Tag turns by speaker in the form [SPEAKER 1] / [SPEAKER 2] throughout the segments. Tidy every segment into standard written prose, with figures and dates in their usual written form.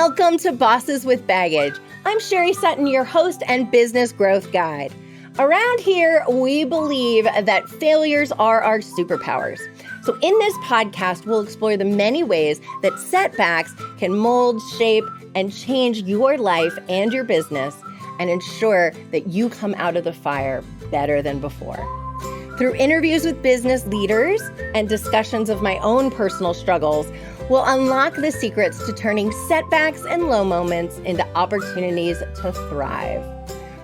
[SPEAKER 1] Welcome to Bosses with Baggage. I'm Sherry Sutton, your host and business growth guide. Around here, we believe that failures are our superpowers. So in this podcast, we'll explore the many ways that setbacks can mold, shape, and change your life and your business and ensure that you come out of the fire better than before. Through interviews with business leaders and discussions of my own personal struggles, we'll unlock the secrets to turning setbacks and low moments into opportunities to thrive.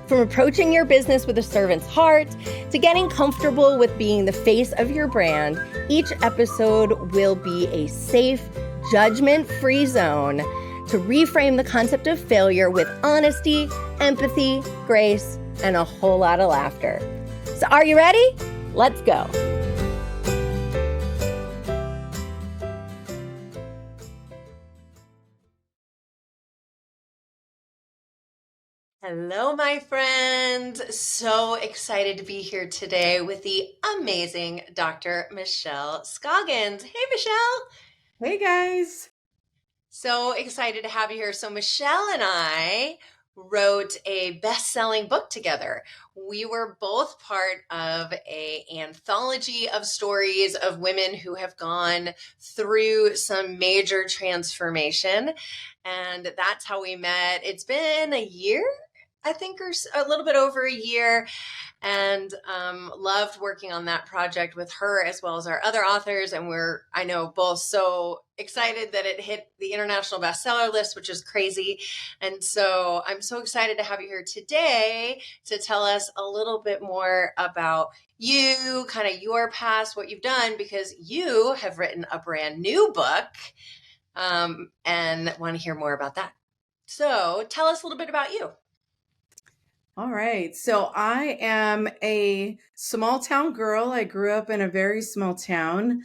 [SPEAKER 1] From approaching your business with a servant's heart to getting comfortable with being the face of your brand, each episode will be a safe, judgment-free zone to reframe the concept of failure with honesty, empathy, grace, and a whole lot of laughter. So are you ready? Let's go. Hello, my friends. So excited to be here today with the amazing Dr. Michelle Scoggins. Hey, Michelle.
[SPEAKER 2] Hey, guys.
[SPEAKER 1] So excited to have you here. So Michelle and I wrote a best-selling book together. We were both part of an anthology of stories of women who have gone through some major transformation. And that's how we met. It's been a year, I think, or a little bit over a year, and loved working on that project with her as well as our other authors. And we're, I know, both so excited that it hit the international bestseller list, which is crazy. And so I'm so excited to have you here today to tell us a little bit more about you, kind of your past, what you've done, because you have written a brand new book and want to hear more about that. So tell us a little bit about you.
[SPEAKER 2] All right. So I am a small town girl. I grew up in a very small town,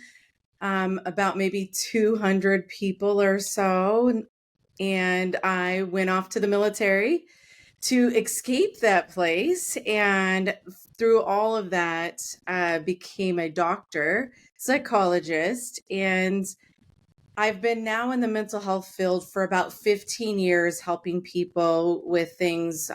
[SPEAKER 2] about maybe 200 people or so. And I went off to the military to escape that place. And through all of that, became a doctor, psychologist, and I've been now in the mental health field for about 15 years, helping people with things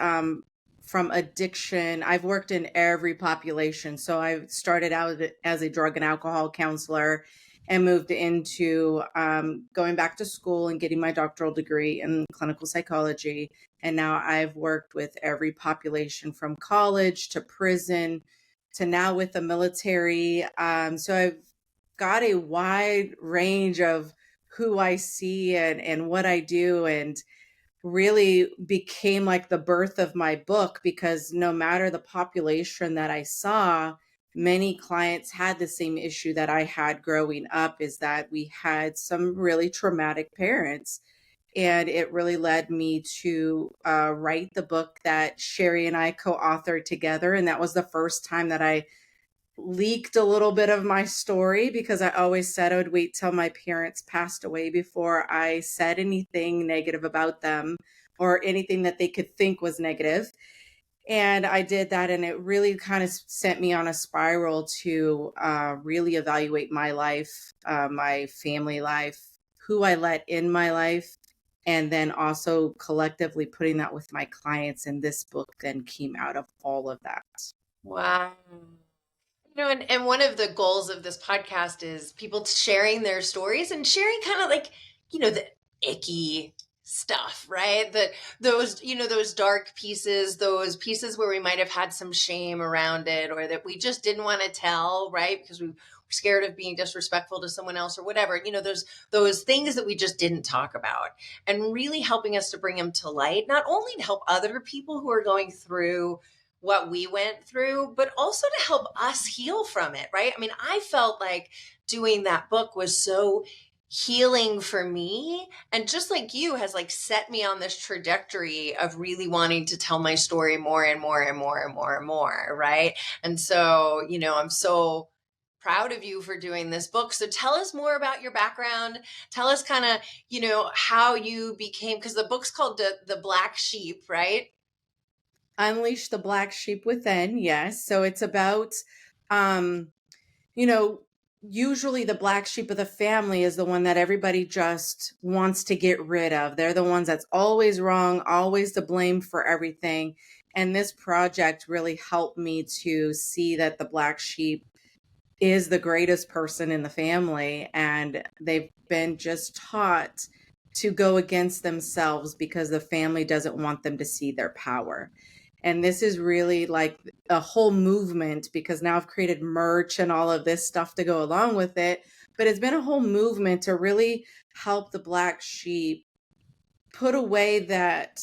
[SPEAKER 2] from addiction. I've worked in every population. So I started out as a drug and alcohol counselor and moved into going back to school and getting my doctoral degree in clinical psychology. And now I've worked with every population from college to prison to now with the military. So I've got a wide range of who I see and what I do, and really became like the birth of my book, because no matter the population that I saw, many clients had the same issue that I had growing up, is that we had some really traumatic parents. And it really led me to write the book that Sherry and I co-authored together. And that was the first time that I leaked a little bit of my story, because I always said I would wait till my parents passed away before I said anything negative about them or anything that they could think was negative. And I did that, and it really kind of sent me on a spiral to really evaluate my life, my family life, who I let in my life, and then also collectively putting that with my clients. And this book then came out of all of that.
[SPEAKER 1] Wow. And one of the goals of this podcast is people sharing their stories and sharing kind of like, the icky stuff, right? That those dark pieces, those pieces where we might have had some shame around it, or that we just didn't want to tell, right? Because we were scared of being disrespectful to someone else or whatever. Those things that we just didn't talk about, and really helping us to bring them to light, not only to help other people who are going through what we went through, but also to help us heal from it, right? I mean, I felt like doing that book was so healing for me, and just like you, has like set me on this trajectory of really wanting to tell my story more and more and more and more and more, right? And so, I'm so proud of you for doing this book. So tell us more about your background. Tell us kind of, how you became, because the book's called the Black Sheep, right?
[SPEAKER 2] Unleash the Black Sheep Within. Yes. So it's about, you know, usually the black sheep of the family is the one that everybody just wants to get rid of. They're the ones that's always wrong, always to blame for everything. And this project really helped me to see that the black sheep is the greatest person in the family, and they've been just taught to go against themselves because the family doesn't want them to see their power. And this is really like a whole movement, because now I've created merch and all of this stuff to go along with it, but it's been a whole movement to really help the black sheep put away that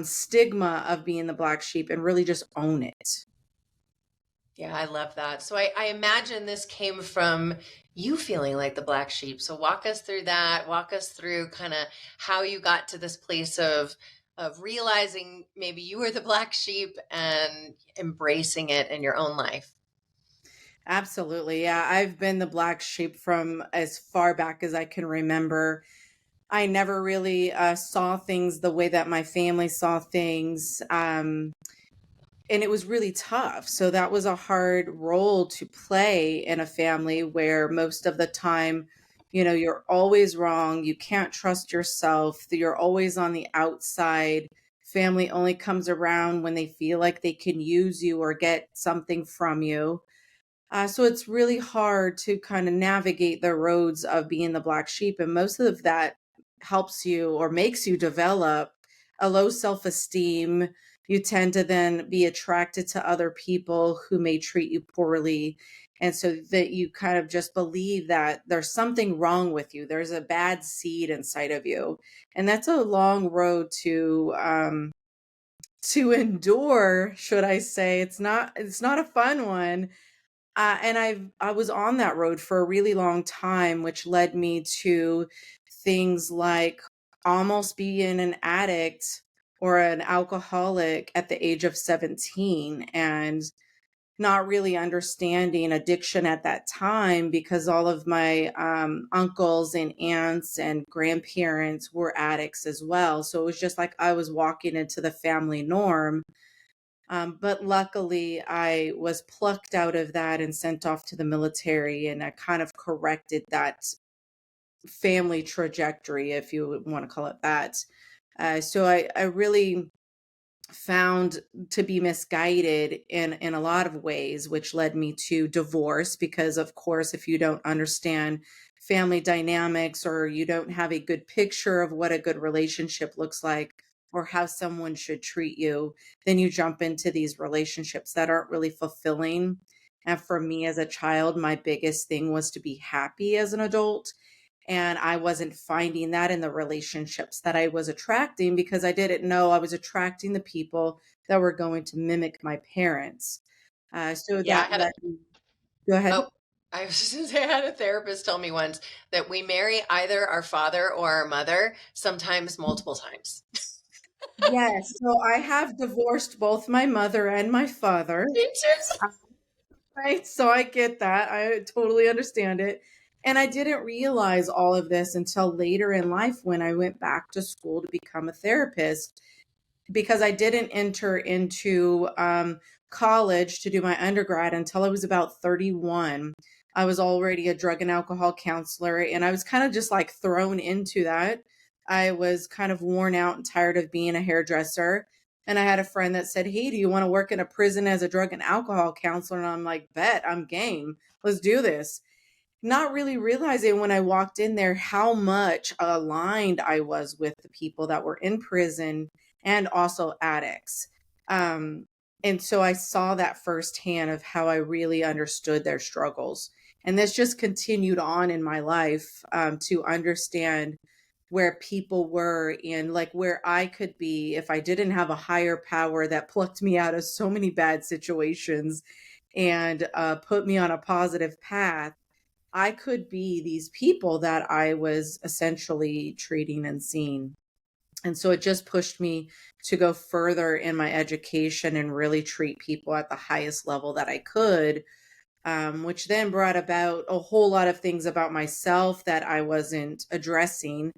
[SPEAKER 2] stigma of being the black sheep and really just own it.
[SPEAKER 1] Yeah, I love that. So I imagine this came from you feeling like the black sheep. So walk us through that. Walk us through kind of how you got to this place of realizing maybe you were the black sheep and embracing it in your own life.
[SPEAKER 2] Absolutely. Yeah, I've been the black sheep from as far back as I can remember. I never really saw things the way that my family saw things. And it was really tough. So that was a hard role to play in a family where most of the time, you're always wrong. You can't trust yourself. You're always on the outside. Family only comes around when they feel like they can use you or get something from you. So it's really hard to kind of navigate the roads of being the black sheep. And most of that helps you or makes you develop a low self esteem. You tend to then be attracted to other people who may treat you poorly. And so that you kind of just believe that there's something wrong with you. There's a bad seed inside of you. And that's a long road to endure, should I say. It's not a fun one, and I was on that road for a really long time, which led me to things like almost being an addict or an alcoholic at the age of 17, and not really understanding addiction at that time because all of my uncles and aunts and grandparents were addicts as well. So it was just like I was walking into the family norm, but luckily, I was plucked out of that and sent off to the military, and I kind of corrected that family trajectory, if you want to call it that. So I really found to be misguided in a lot of ways, which led me to divorce. Because, of course, if you don't understand family dynamics or you don't have a good picture of what a good relationship looks like or how someone should treat you, then you jump into these relationships that aren't really fulfilling. And for me as a child, my biggest thing was to be happy as an adult, and I wasn't finding that in the relationships that I was attracting because I didn't know I was attracting the people that were going to mimic my parents. So
[SPEAKER 1] Yeah, I
[SPEAKER 2] that
[SPEAKER 1] had a
[SPEAKER 2] let me go ahead.
[SPEAKER 1] oh, I was just gonna say I had a therapist tell me once that we marry either our father or our mother, sometimes multiple times.
[SPEAKER 2] Yes. So I have divorced both my mother and my father.
[SPEAKER 1] Me too.
[SPEAKER 2] Right. So I get that. I totally understand it. And I didn't realize all of this until later in life when I went back to school to become a therapist, because I didn't enter into college to do my undergrad until I was about 31. I was already a drug and alcohol counselor, and I was kind of just like thrown into that. I was kind of worn out and tired of being a hairdresser. And I had a friend that said, "Hey, do you want to work in a prison as a drug and alcohol counselor?" And I'm like, "Bet, I'm game. Let's do this." Not really realizing when I walked in there how much aligned I was with the people that were in prison and also addicts. Um, and so I saw that firsthand of how I really understood their struggles. And this just continued on in my life, to understand where people were and like where I could be if I didn't have a higher power that plucked me out of so many bad situations and put me on a positive path. I could be these people that I was essentially treating and seeing. And so it just pushed me to go further in my education and really treat people at the highest level that I could, which then brought about a whole lot of things about myself that I wasn't addressing.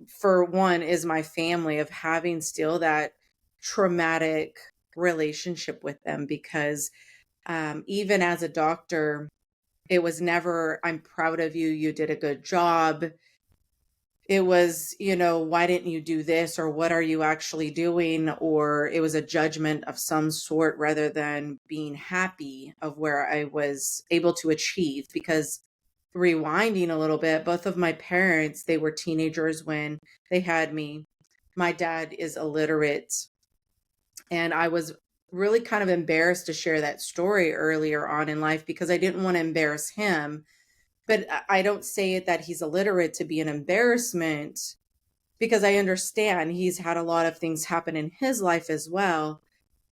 [SPEAKER 2] For one, is my family, of having still that traumatic relationship with them, because even as a doctor, It was never, I'm proud of you, you did a good job. It was, why didn't you do this, or what are you actually doing? Or it was a judgment of some sort rather than being happy of where I was able to achieve. Because rewinding a little bit, both of my parents, they were teenagers when they had me. My dad is illiterate, and I was really kind of embarrassed to share that story earlier on in life because I didn't want to embarrass him. But I don't say it that he's illiterate to be an embarrassment, because I understand he's had a lot of things happen in his life as well.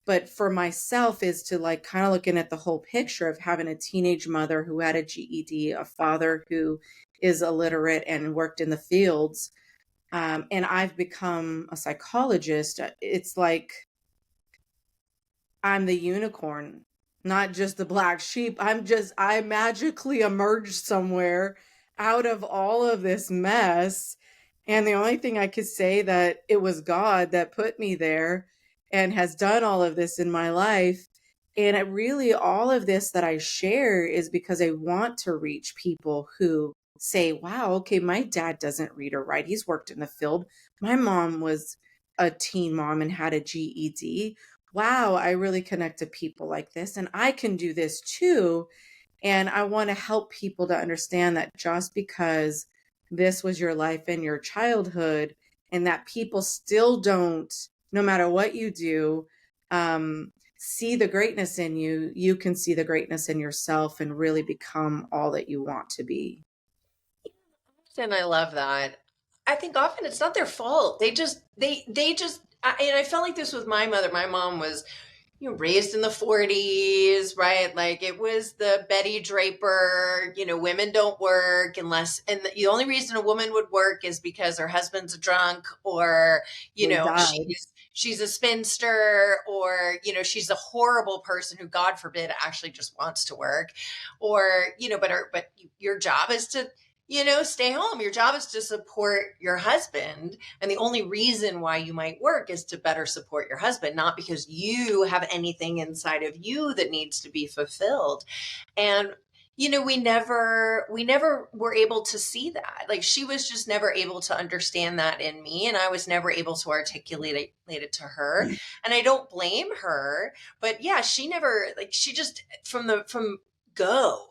[SPEAKER 2] But for myself is to like kind of looking at the whole picture of having a teenage mother who had a GED, a father who is illiterate and worked in the fields. And I've become a psychologist. It's like I'm the unicorn, not just the black sheep. I magically emerged somewhere out of all of this mess. And the only thing I could say that it was God that put me there and has done all of this in my life. And it really, all of this that I share is because I want to reach people who say, wow, okay, my dad doesn't read or write. He's worked in the field. My mom was a teen mom and had a GED. Wow, I really connect to people like this, and I can do this too. And I want to help people to understand that just because this was your life and your childhood, and that people still don't, no matter what you do, see the greatness in you, you can see the greatness in yourself and really become all that you want to be.
[SPEAKER 1] And I love that. I think often it's not their fault. And I felt like this with my mother. My mom was, raised in the 40s, right? Like it was the Betty Draper, women don't work and the only reason a woman would work is because her husband's a drunk, or,
[SPEAKER 2] They died.
[SPEAKER 1] she's a spinster, or, she's a horrible person who, God forbid, actually just wants to work, or, but your job is to, stay home. Your job is to support your husband. And the only reason why you might work is to better support your husband, not because you have anything inside of you that needs to be fulfilled. And we never were able to see that. Like she was just never able to understand that in me, and I was never able to articulate it to her. And I don't blame her, but yeah, she never, like, she just from go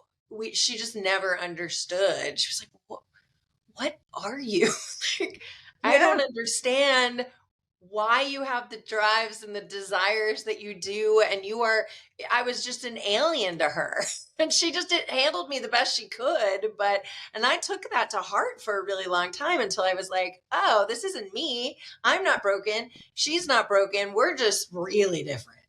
[SPEAKER 1] she just never understood. She was like, what are you? Like, I
[SPEAKER 2] Yeah.
[SPEAKER 1] don't understand why you have the drives and the desires that you do. And I was just an alien to her. And she just handled me the best she could. And I took that to heart for a really long time until I was like, oh, this isn't me. I'm not broken. She's not broken. We're just really different.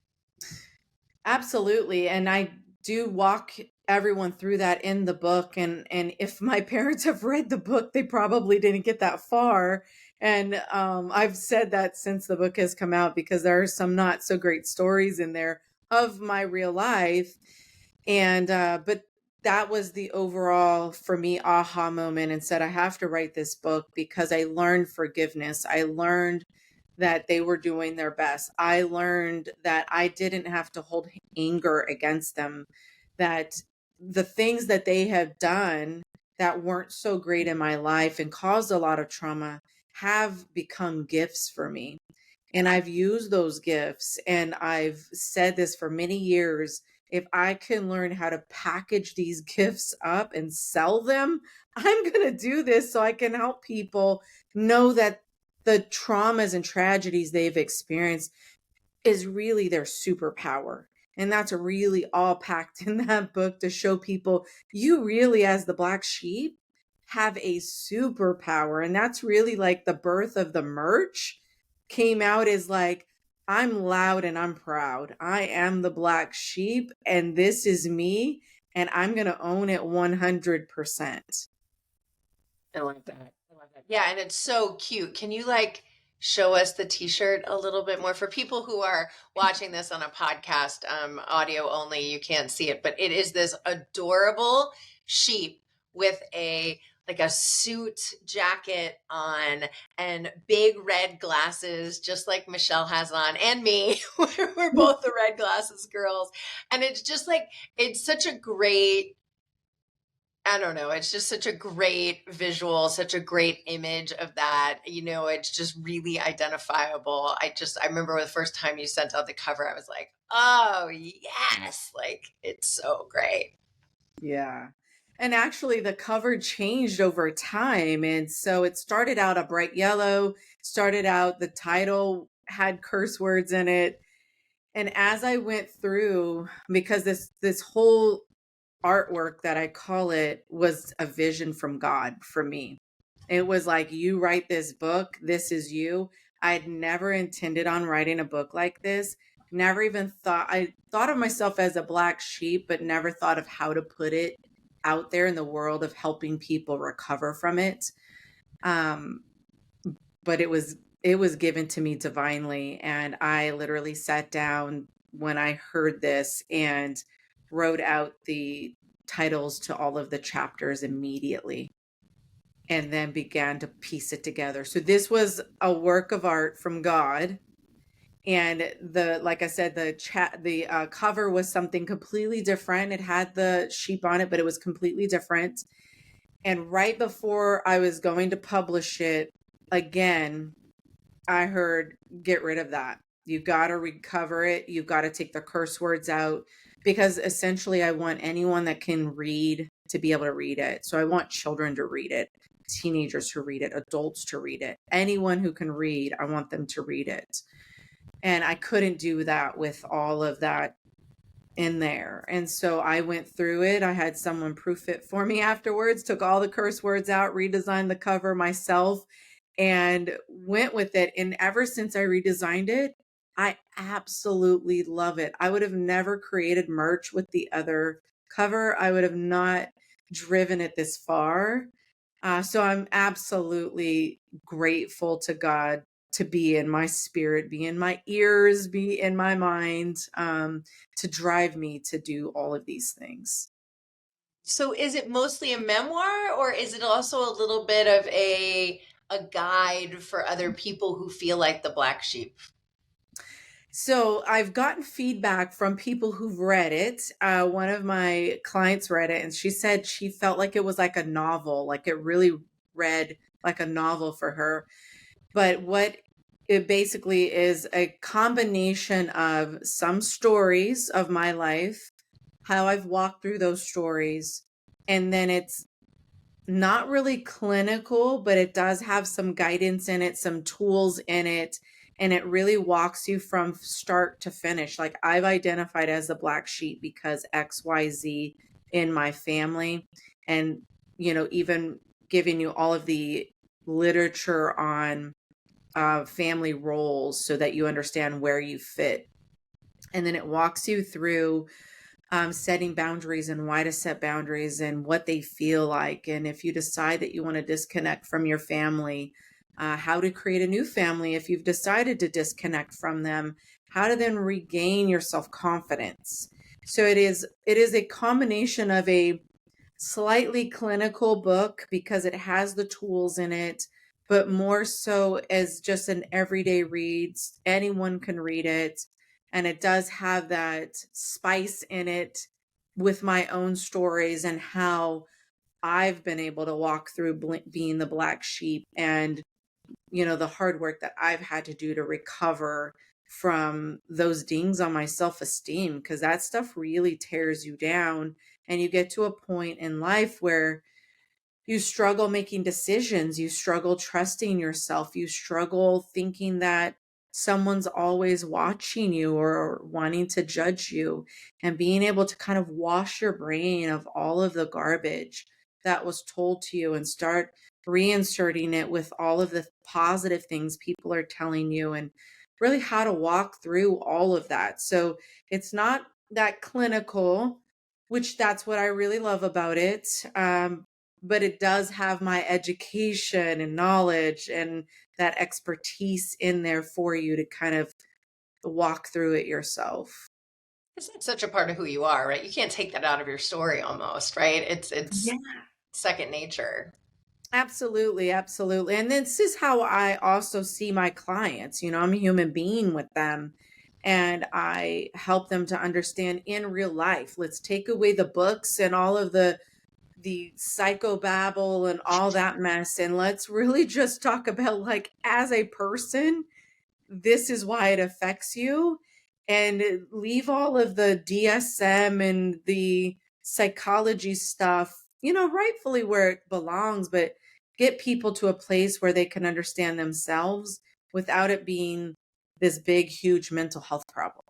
[SPEAKER 2] Absolutely. And I do walk everyone through that in the book. And if my parents have read the book, they probably didn't get that far. And I've said that since the book has come out, because there are some not so great stories in there of my real life. And but that was the overall, for me, aha moment, and said I have to write this book because I learned forgiveness. I learned that they were doing their best. I learned that I didn't have to hold anger against them, that the things that they have done that weren't so great in my life and caused a lot of trauma have become gifts for me. And I've used those gifts, and I've said this for many years. If I can learn how to package these gifts up and sell them, I'm going to do this so I can help people know that the traumas and tragedies they've experienced is really their superpower. And that's really all packed in that book to show people you really, as the black sheep, have a superpower. And that's really like the birth of the merch came out as like, I'm loud and I'm proud. I am the black sheep and this is me. And I'm going to own it 100%.
[SPEAKER 1] I love that. I love that. Yeah, and it's so cute. Can you like show us the t-shirt a little bit more for people who are watching this on a podcast, audio only, you can't see it, but it is this adorable sheep with a suit jacket on and big red glasses, just like Michelle has on, and me. We're both the red glasses girls. And it's just like, it's such a great I don't know. It's just such a great visual, such a great image of that. It's just really identifiable. I remember the first time you sent out the cover, I was like, oh, yes. Like, it's so great.
[SPEAKER 2] Yeah. And actually, the cover changed over time. And so it started out a bright yellow, started out, the title had curse words in it. And as I went through, because this whole artwork that I call it was a vision from God for me. It was like, you write this book, this is you. I'd never intended on writing a book like this. Never even thought, I thought of myself as a black sheep, but never thought of how to put it out there in the world of helping people recover from it. Um, but it was given to me divinely, and I literally sat down when I heard this and wrote out the titles to all of the chapters immediately, and then began to piece it together. So this was a work of art from God. And like I said, the cover was something completely different. It had the sheep on it, but it was completely different. And right before I was going to publish it again, I heard, get rid of that. You've got to recover it. You've got to take the curse words out, because essentially I want anyone that can read to be able to read it. So I want children to read it, teenagers to read it, adults to read it. Anyone who can read, I want them to read it. And I couldn't do that with all of that in there. And so I went through it. I had someone proof it for me afterwards, took all the curse words out, redesigned the cover myself, and went with it. And ever since I redesigned it, I absolutely love it. I would have never created merch with the other cover. I would have not driven it this far. So I'm absolutely grateful to God to be in my spirit, be in my ears, be in my mind, to drive me to do all of these things.
[SPEAKER 1] So is it mostly a memoir, or is it also a little bit of a guide for other people who feel like the black sheep?
[SPEAKER 2] So I've gotten feedback from people who've read it. One of my clients read it, and she said she felt like it was like a novel, like it really read like a novel for her. But what it basically is, a combination of some stories of my life, how I've walked through those stories, and then it's not really clinical, but it does have some guidance in it, some tools in it, and it really walks you from start to finish. Like, I've identified as the black sheep because XYZ in my family, and even giving you all of the literature on family roles so that you understand where you fit. And then it walks you through setting boundaries and why to set boundaries and what they feel like. And if you decide that you want to disconnect from your family, how to create a new family if you've decided to disconnect from them, how to then regain your self-confidence. So it is a combination of a slightly clinical book because it has the tools in it, but more so as just an everyday reads. Anyone can read it. And it does have that spice in it with my own stories and how I've been able to walk through being the black sheep, and the hard work that I've had to do to recover from those dings on my self-esteem, because that stuff really tears you down. And you get to a point in life where you struggle making decisions, you struggle trusting yourself, you struggle thinking that someone's always watching you or wanting to judge you, and being able to kind of wash your brain of all of the garbage that was told to you and start reinserting it with all of the positive things people are telling you, and really how to walk through all of that. So it's not that clinical, which that's what I really love about it. But it does have my education and knowledge and that expertise in there for you to kind of walk through it yourself.
[SPEAKER 1] It's such a part of who you are, right? You can't take that out of your story almost, right? It's
[SPEAKER 2] Yeah.
[SPEAKER 1] second nature.
[SPEAKER 2] Absolutely, absolutely. And this is how I also see my clients. I'm a human being with them, and I help them to understand in real life. Let's take away the books and all of the psychobabble and all that mess, and let's really just talk about, like, as a person, this is why it affects you, and leave all of the DSM and the psychology stuff, rightfully where it belongs, but get people to a place where they can understand themselves without it being this big, huge mental health problem.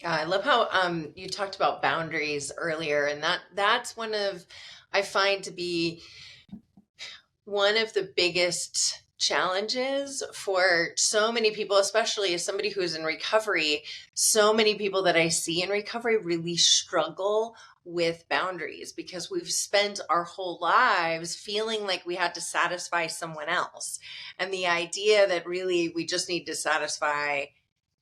[SPEAKER 1] Yeah, I love how you talked about boundaries earlier, and that's one of I find to be one of the biggest challenges for so many people, especially as somebody who's in recovery. So many people that I see in recovery really struggle with boundaries because we've spent our whole lives feeling like we had to satisfy someone else. And the idea that really we just need to satisfy,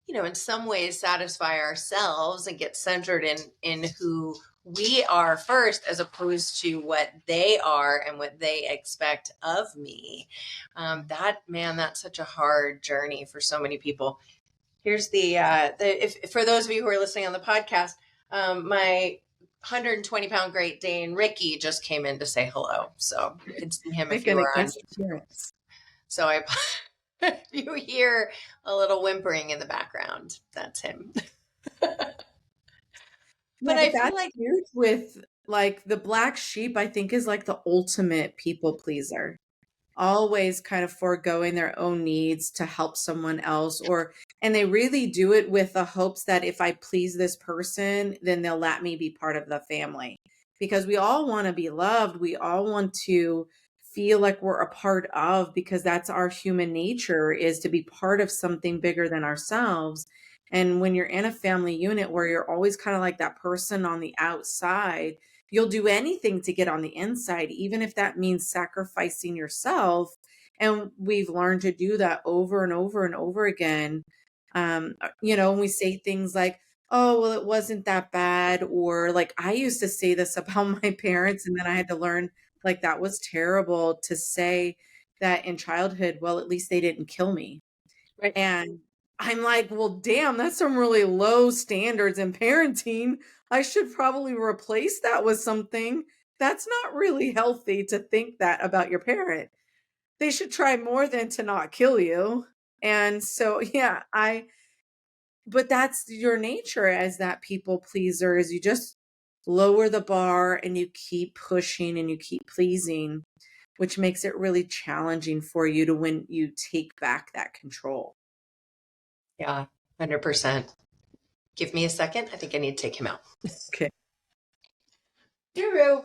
[SPEAKER 1] in some ways satisfy ourselves and get centered in who we are first, as opposed to what they are and what they expect of me. That's such a hard journey for so many people. Here's if for those of you who are listening on the podcast, my 120-pound Great Dane Ricky just came in to say hello, so you can see him if you
[SPEAKER 2] Making a
[SPEAKER 1] are on
[SPEAKER 2] guest
[SPEAKER 1] YouTube.
[SPEAKER 2] appearance.
[SPEAKER 1] So if you hear a little whimpering in the background, that's him.
[SPEAKER 2] Yeah,
[SPEAKER 1] But
[SPEAKER 2] but
[SPEAKER 1] I feel
[SPEAKER 2] that's
[SPEAKER 1] like,
[SPEAKER 2] huge with, like, the black sheep, I think, is like the ultimate people pleaser. Always kind of foregoing their own needs to help someone else, and they really do it with the hopes that if I please this person, then they'll let me be part of the family. Because we all want to be loved. We all want to feel like we're a part of, because that's our human nature, is to be part of something bigger than ourselves. And when you're in a family unit where you're always kind of like that person on the outside, you'll do anything to get on the inside, even if that means sacrificing yourself. And we've learned to do that over and over and over again. When we say things like, oh, well, it wasn't that bad. Or, like, I used to say this about my parents, and then I had to learn, like, that was terrible to say that in childhood. Well, at least they didn't kill me.
[SPEAKER 1] right.
[SPEAKER 2] And I'm like, well, damn, that's some really low standards in parenting. I should probably replace that with something. That's not really healthy to think that about your parent. They should try more than to not kill you. And so, yeah, but that's your nature as that people pleaser, is you just lower the bar and you keep pushing and you keep pleasing, which makes it really challenging for you to when you take back that control.
[SPEAKER 1] Yeah, 100%. Give me a second. I think I need to take him out.
[SPEAKER 2] Okay.
[SPEAKER 1] Guru.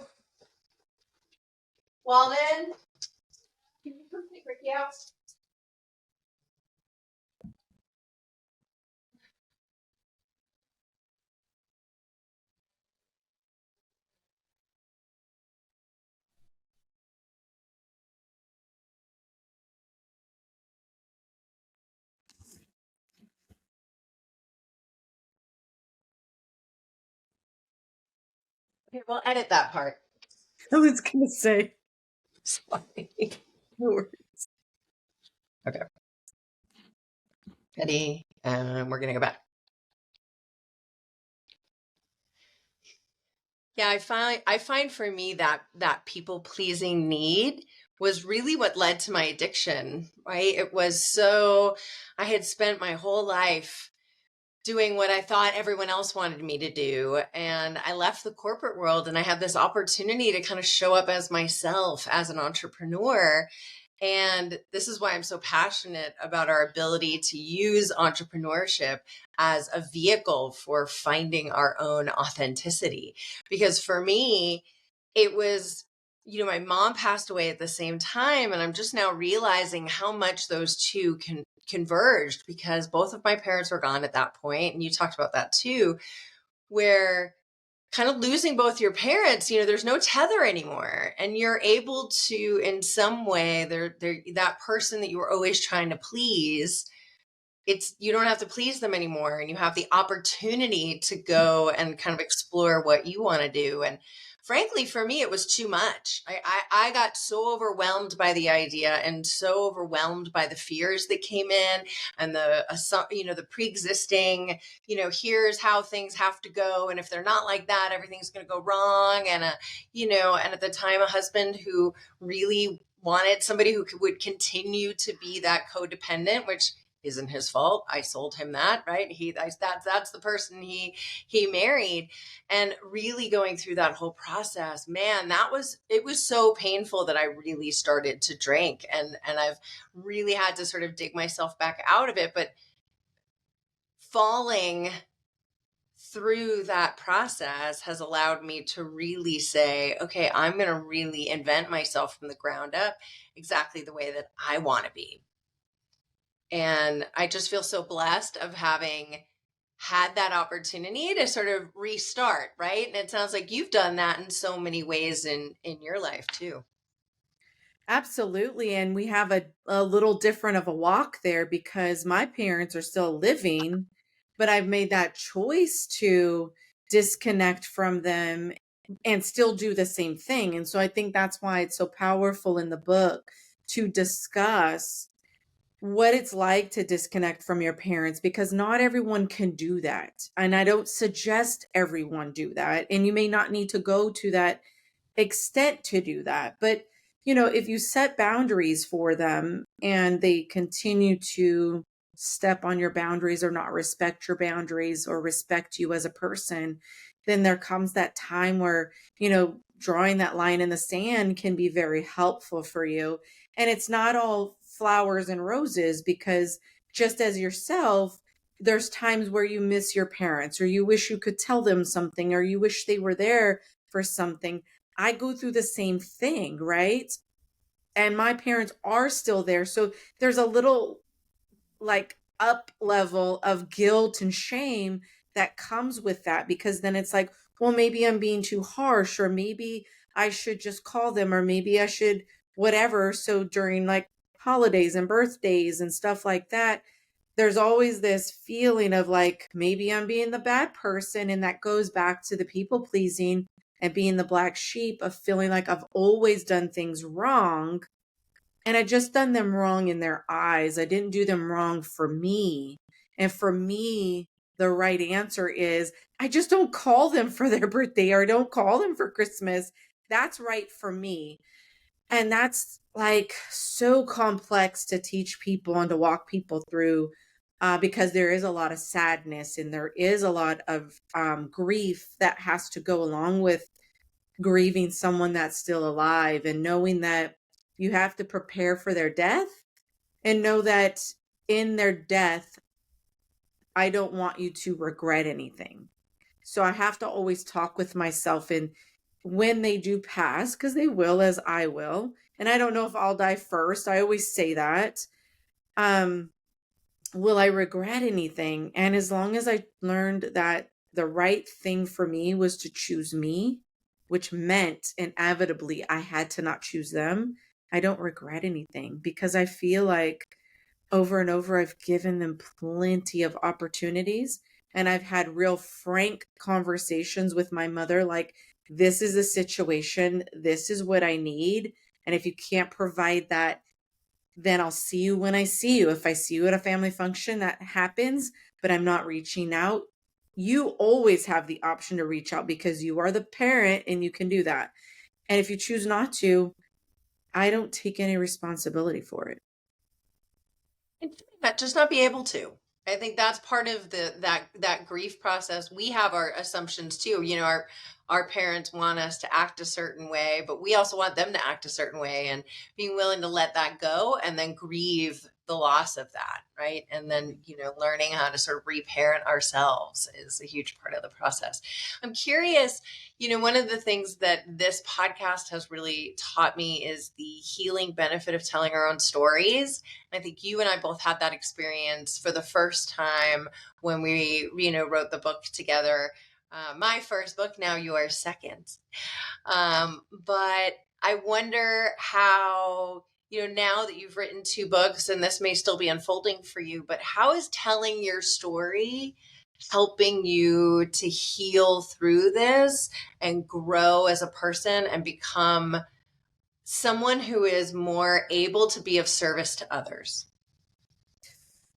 [SPEAKER 1] Walden, can you come take Ricky out? Okay, we'll edit that part.
[SPEAKER 2] I was going to say,
[SPEAKER 1] Sorry.
[SPEAKER 2] no worries.
[SPEAKER 1] Okay. Ready? And we're going to go back. Yeah, I find for me that people pleasing need was really what led to my addiction, right? It was so I had spent my whole life doing what I thought everyone else wanted me to do. And I left the corporate world and I had this opportunity to kind of show up as myself as an entrepreneur. And this is why I'm so passionate about our ability to use entrepreneurship as a vehicle for finding our own authenticity. Because for me, it was, my mom passed away at the same time. And I'm just now realizing how much those two can converged, because both of my parents were gone at that point. And you talked about that too, where kind of losing both your parents, there's no tether anymore. And you're able to, in some way, they're that person that you were always trying to please, you don't have to please them anymore, and you have the opportunity to go and kind of explore what you want to do. And frankly, for me, it was too much. I got so overwhelmed by the idea, and so overwhelmed by the fears that came in, and the pre-existing, here's how things have to go, and if they're not like that, everything's going to go wrong. And and at the time, a husband who really wanted somebody who would continue to be that codependent, which isn't his fault. I sold him that, right? That's the person he married. And really going through that whole process, man, it was so painful that I really started to drink, and I've really had to sort of dig myself back out of it. But falling through that process has allowed me to really say, okay, I'm going to really invent myself from the ground up exactly the way that I want to be. And I just feel so blessed of having had that opportunity to sort of restart, right? And it sounds like you've done that in so many ways in your life too.
[SPEAKER 2] Absolutely. And we have a little different of a walk there because my parents are still living, but I've made that choice to disconnect from them and still do the same thing. And so I think that's why it's so powerful in the book to discuss what it's like to disconnect from your parents, because not everyone can do that. And I don't suggest everyone do that. And you may not need to go to that extent to do that. But, if you set boundaries for them and they continue to step on your boundaries or not respect your boundaries or respect you as a person, then there comes that time where, drawing that line in the sand can be very helpful for you. And it's not all flowers and roses, because just as yourself, there's times where you miss your parents, or you wish you could tell them something, or you wish they were there for something. I go through the same thing, right? And my parents are still there. So there's a little like up level of guilt and shame that comes with that, because then it's like, well, maybe I'm being too harsh, or maybe I should just call them, or maybe I should whatever. So during like holidays and birthdays and stuff like that, there's always this feeling of like, maybe I'm being the bad person. And that goes back to the people pleasing and being the black sheep of feeling like I've always done things wrong. And I just done them wrong in their eyes. I didn't do them wrong for me. And for me, the right answer is I just don't call them for their birthday, or I don't call them for Christmas. That's right for me. And that's like so complex to teach people and to walk people through, because there is a lot of sadness and there is a lot of grief that has to go along with grieving someone that's still alive, and knowing that you have to prepare for their death and know that in their death, I don't want you to regret anything. So I have to always talk with myself, and when they do pass, because they will, as I will, and I don't know if I'll die first. I always say that. Um, will I regret anything? And as long as I learned that the right thing for me was to choose me, which meant inevitably I had to not choose them, I don't regret anything, because I feel like over and over I've given them plenty of opportunities, and I've had real frank conversations with my mother, like, this is a situation, this is what I need, and if you can't provide that, then I'll see you when I see you. If I see you at a family function, that happens, but I'm not reaching out. You always have the option to reach out because you are the parent and you can do that. And if you choose not to, I don't take any responsibility for it.
[SPEAKER 1] And not just not be able to. I think that's part of that grief process. We have our assumptions too. Our parents want us to act a certain way, but we also want them to act a certain way, and being willing to let that go and then grieve the loss of that, right? And then, learning how to sort of reparent ourselves is a huge part of the process. I'm curious, one of the things that this podcast has really taught me is the healing benefit of telling our own stories. I think you and I both had that experience for the first time when we, wrote the book together. My first book, now yours second. But I wonder how now that you've written 2 books and this may still be unfolding for you, but how is telling your story helping you to heal through this and grow as a person and become someone who is more able to be of service to others?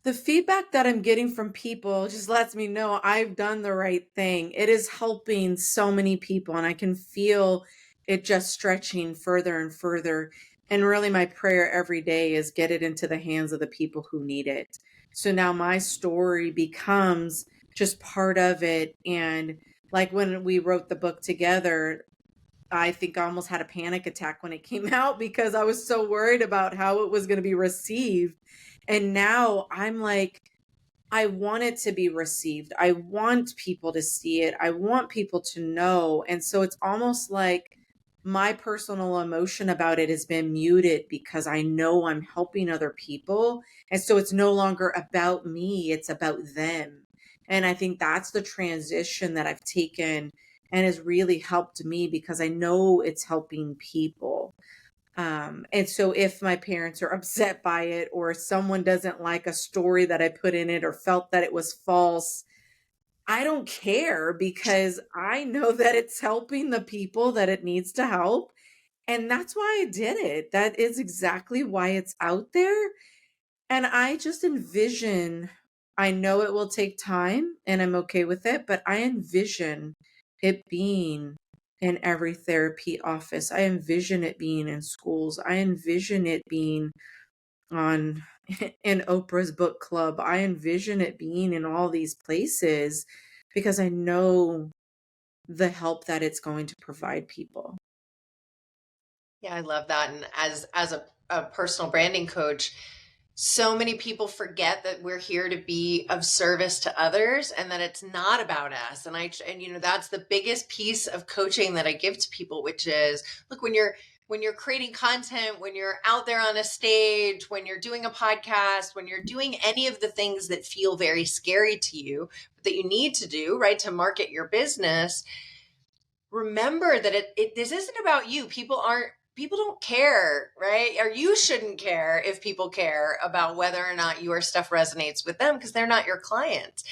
[SPEAKER 2] The feedback that I'm getting from people just lets me know I've done the right thing. It is helping so many people, and I can feel it just stretching further and further. And really, my prayer every day is get it into the hands of the people who need it. So now my story becomes just part of it. And like when we wrote the book together, I think I almost had a panic attack when it came out because I was so worried about how it was going to be received. And now I'm like, I want it to be received. I want people to see it. I want people to know. And so it's almost like my personal emotion about it has been muted because I know I'm helping other people. And so it's no longer about me, it's about them. And I think that's the transition that I've taken and has really helped me because I know it's helping people. And so if my parents are upset by it or someone doesn't like a story that I put in it or felt that it was false, I don't care because I know that it's helping the people that it needs to help. And that's why I did it. That is exactly why it's out there. And I just envision, I know it will take time and I'm okay with it, but I envision it being in every therapy office. I envision it being in schools. I envision it being on in Oprah's book club. I envision it being in all these places because I know the help that it's going to provide people.
[SPEAKER 1] Yeah, I love that. And as a personal branding coach, so many people forget that we're here to be of service to others and that it's not about us. And that's the biggest piece of coaching that I give to people, which is, look, when you're creating content, when you're out there on a stage, when you're doing a podcast, when you're doing any of the things that feel very scary to you, but that you need to do, right, to market your business, remember that this isn't about you. People don't care, right? Or you shouldn't care if people care about whether or not your stuff resonates with them because they're not your clients.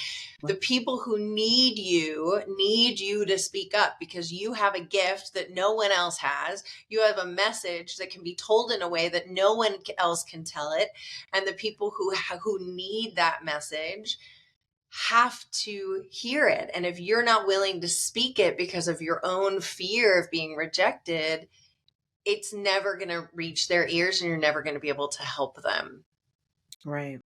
[SPEAKER 1] The people who need you to speak up because you have a gift that no one else has. You have a message that can be told in a way that no one else can tell it. And the people who need that message have to hear it. And if you're not willing to speak it because of your own fear of being rejected, it's never going to reach their ears and you're never going to be able to help them.
[SPEAKER 2] Right.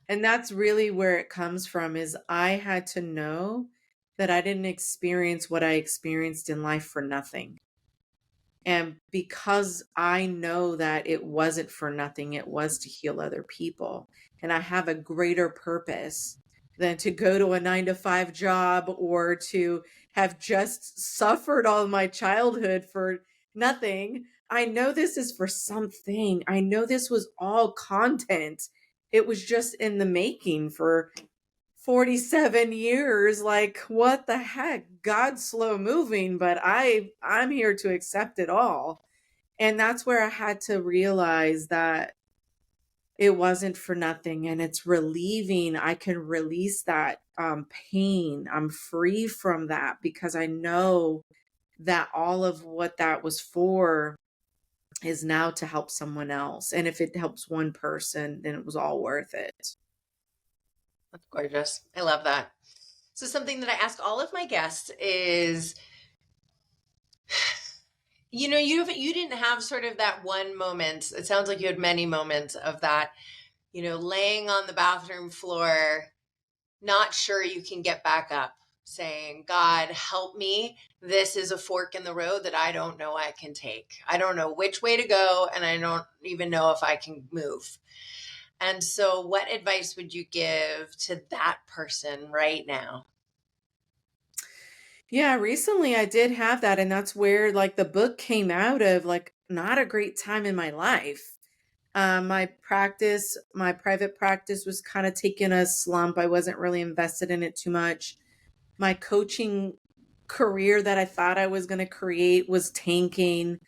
[SPEAKER 2] And that's really where it comes from is I had to know that I didn't experience what I experienced in life for nothing. And because I know that it wasn't for nothing, it was to heal other people. And I have a greater purpose than to go to a 9 to 5 job or to have just suffered all my childhood for nothing. I know this is for something. I know this was all content. It was just in the making for 47 years. Like, what the heck? God's slow moving, but I'm here to accept it all. And that's where I had to realize that it wasn't for nothing and it's relieving. I can release that pain. I'm free from that because I know that all of what that was for is now to help someone else. And if it helps one person, then it was all worth it.
[SPEAKER 1] That's gorgeous. I love that. So something that I ask all of my guests is, you didn't have sort of that one moment. It sounds like you had many moments of that, laying on the bathroom floor, not sure you can get back up, saying, God, help me. This is a fork in the road that I don't know I can take. I don't know which way to go, and I don't even know if I can move. And so, what advice would you give to that person right now?
[SPEAKER 2] Yeah, recently I did have that. And that's where like the book came out of like not a great time in my life. My private practice was kind of taking a slump. I wasn't really invested in it too much. My coaching career that I thought I was going to create was tanking.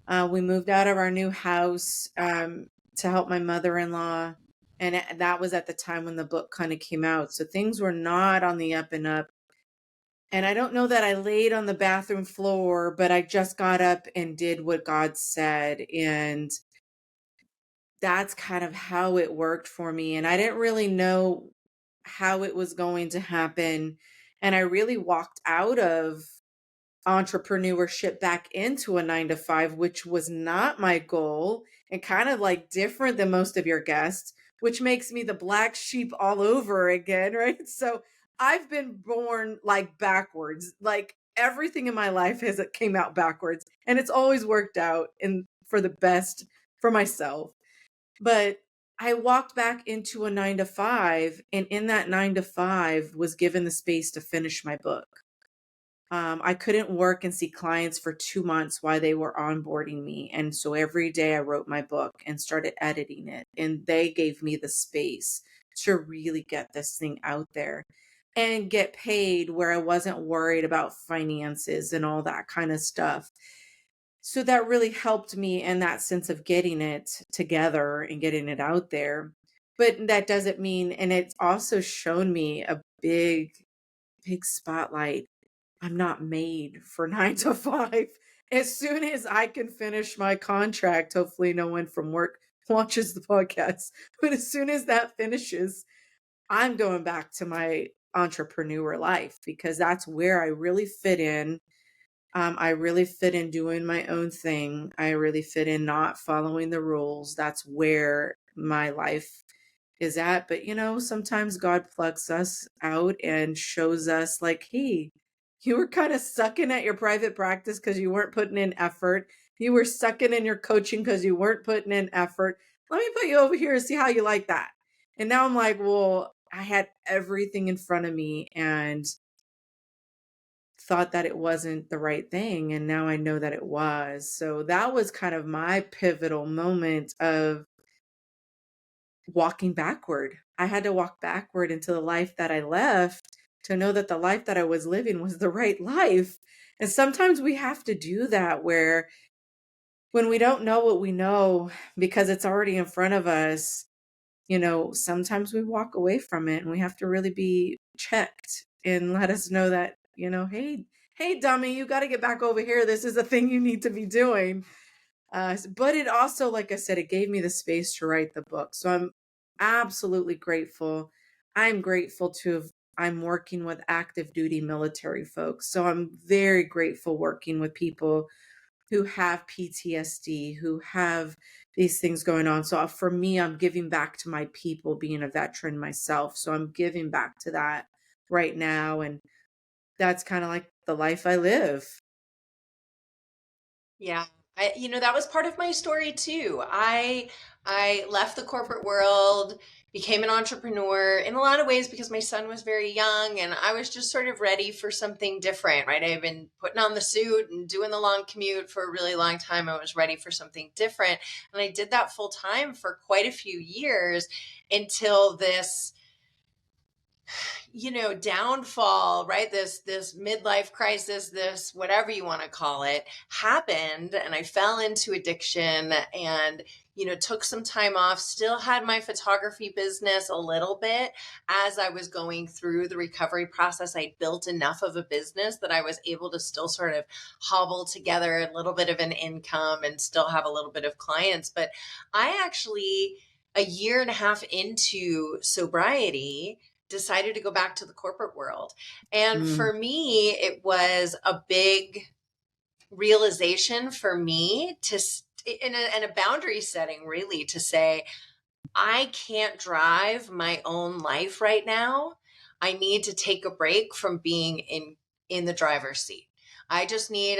[SPEAKER 2] We moved out of our new house to help my mother-in-law. And that was at the time when the book kind of came out. So things were not on the up and up. And I don't know that I laid on the bathroom floor, but I just got up and did what God said. And that's kind of how it worked for me. And I didn't really know how it was going to happen. And I really walked out of entrepreneurship back into a 9 to 5, which was not my goal and kind of like different than most of your guests, which makes me the black sheep all over again, right? So I've been born like backwards, like everything in my life has came out backwards, and it's always worked out and for the best for myself. But I walked back into a 9 to 5, and in that 9 to 5 was given the space to finish my book. I couldn't work and see clients for 2 months while they were onboarding me. And so every day I wrote my book and started editing it. And they gave me the space to really get this thing out there and get paid where I wasn't worried about finances and all that kind of stuff. So that really helped me in that sense of getting it together and getting it out there. But that doesn't mean, and it's also shown me a big, big spotlight. I'm not made for 9 to 5. As soon as I can finish my contract, hopefully no one from work watches the podcast, but as soon as that finishes, I'm going back to my entrepreneur life because that's where I really fit in. I really fit in doing my own thing. I really fit in not following the rules. That's where my life is at. But sometimes God plucks us out and shows us like, hey, you were kind of sucking at your private practice because you weren't putting in effort. You were sucking in your coaching because you weren't putting in effort. Let me put you over here and see how you like that. And now I'm like, well, I had everything in front of me and thought that it wasn't the right thing. And now I know that it was. So that was kind of my pivotal moment of walking backward. I had to walk backward into the life that I left to know that the life that I was living was the right life. And sometimes we have to do that where when we don't know what we know because it's already in front of us, sometimes we walk away from it and we have to really be checked and let us know that, hey, dummy, you got to get back over here. This is a thing you need to be doing. But it also, like I said, it gave me the space to write the book. So I'm absolutely grateful. I'm grateful I'm working with active duty military folks. So I'm very grateful working with people who have PTSD, who have these things going on. So for me, I'm giving back to my people, being a veteran myself. So I'm giving back to that right now. And that's kind of like the life I live.
[SPEAKER 1] Yeah. That was part of my story too. I left the corporate world, became an entrepreneur in a lot of ways because my son was very young and I was just sort of ready for something different, right? I had been putting on the suit and doing the long commute for a really long time. I was ready for something different. And I did that full time for quite a few years until this downfall, right? This midlife crisis, this whatever you want to call it, happened, and I fell into addiction and took some time off. Still had my photography business a little bit as I was going through the recovery process. I built enough of a business that I was able to still sort of hobble together a little bit of an income and still have a little bit of clients. But I actually, a year and a half into sobriety, decided to go back to the corporate world. And
[SPEAKER 2] Mm.
[SPEAKER 1] for me, it was a big realization for me to, in a boundary setting, really, to say, I can't drive my own life right now. I need to take a break from being in the driver's seat. I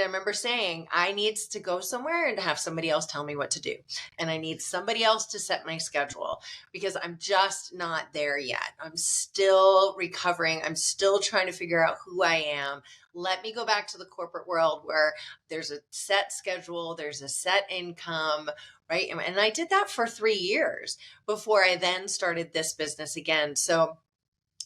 [SPEAKER 1] remember saying, I need to go somewhere and to have somebody else tell me what to do. And I need somebody else to set my schedule because I'm just not there yet. I'm still recovering. I'm still trying to figure out who I am. Let me go back to the corporate world where there's a set schedule, there's a set income, right? And I did that for 3 years before I then started this business again. So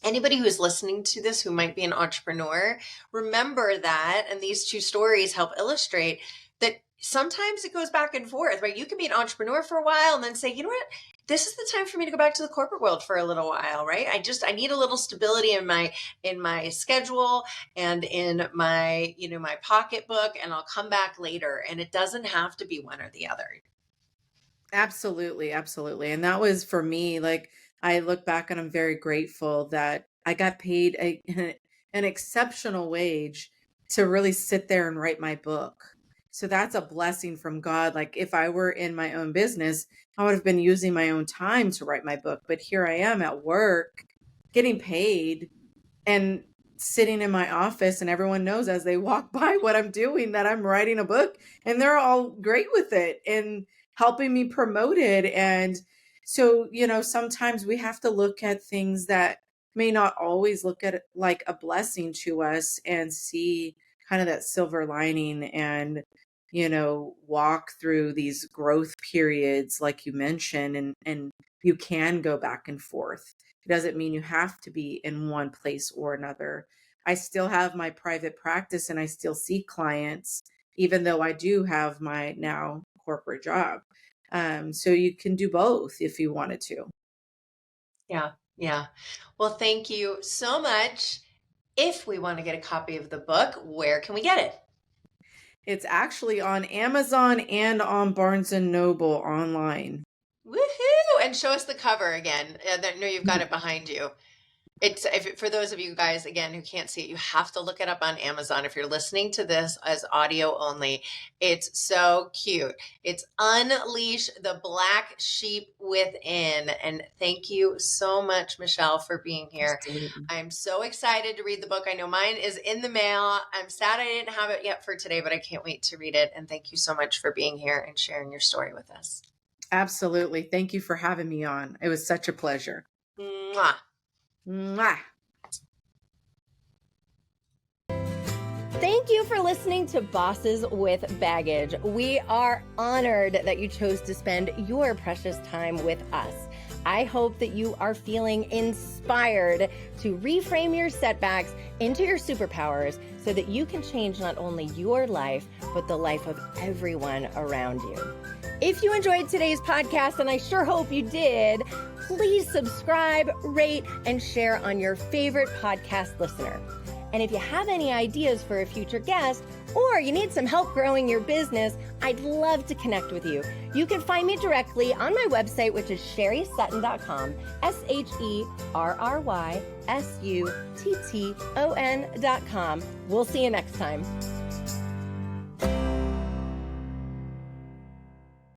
[SPEAKER 1] anybody who's listening to this who might be an entrepreneur, remember that. And these two stories help illustrate that sometimes it goes back and forth, right? You can be an entrepreneur for a while and then say, you know what? This is the time for me to go back to the corporate world for a little while, right? I need a little stability in my schedule and in my, my pocketbook, and I'll come back later. And it doesn't have to be one or the other.
[SPEAKER 2] Absolutely, absolutely. And that was for me, like I look back and I'm very grateful that I got paid an exceptional wage to really sit there and write my book. So that's a blessing from God. Like if I were in my own business, I would have been using my own time to write my book. But here I am at work getting paid and sitting in my office, and everyone knows as they walk by what I'm doing that I'm writing a book, and they're all great with it and helping me promote it. And so, sometimes we have to look at things that may not always look at it like a blessing to us and see kind of that silver lining and walk through these growth periods like you mentioned, and you can go back and forth. It doesn't mean you have to be in one place or another. I still have my private practice and I still see clients, even though I do have my now corporate job. So you can do both if you wanted to.
[SPEAKER 1] Yeah. Yeah. Well, thank you so much. If we want to get a copy of the book, where can we get it?
[SPEAKER 2] It's actually on Amazon and on Barnes and Noble online.
[SPEAKER 1] Woohoo! And show us the cover again. I know you've got it behind you. For those of you guys, again, who can't see it, you have to look it up on Amazon. If you're listening to this as audio only, it's so cute. It's Unleash the Black Sheep Within. And thank you so much, Michelle, for being here.
[SPEAKER 2] Absolutely.
[SPEAKER 1] I'm so excited to read the book. I know mine is in the mail. I'm sad I didn't have it yet for today, but I can't wait to read it. And thank you so much for being here and sharing your story with us.
[SPEAKER 2] Absolutely. Thank you for having me on. It was such a pleasure.
[SPEAKER 1] Mwah.
[SPEAKER 2] Mwah.
[SPEAKER 3] Thank you for listening to Bosses with Baggage. We are honored that you chose to spend your precious time with us. I hope that you are feeling inspired to reframe your setbacks into your superpowers so that you can change not only your life, but the life of everyone around you. If you enjoyed today's podcast, and I sure hope you did, please subscribe, rate, and share on your favorite podcast listener. And if you have any ideas for a future guest, or you need some help growing your business, I'd love to connect with you. You can find me directly on my website, which is sherrysutton.com, Sherrysutton.com. We'll see you next time.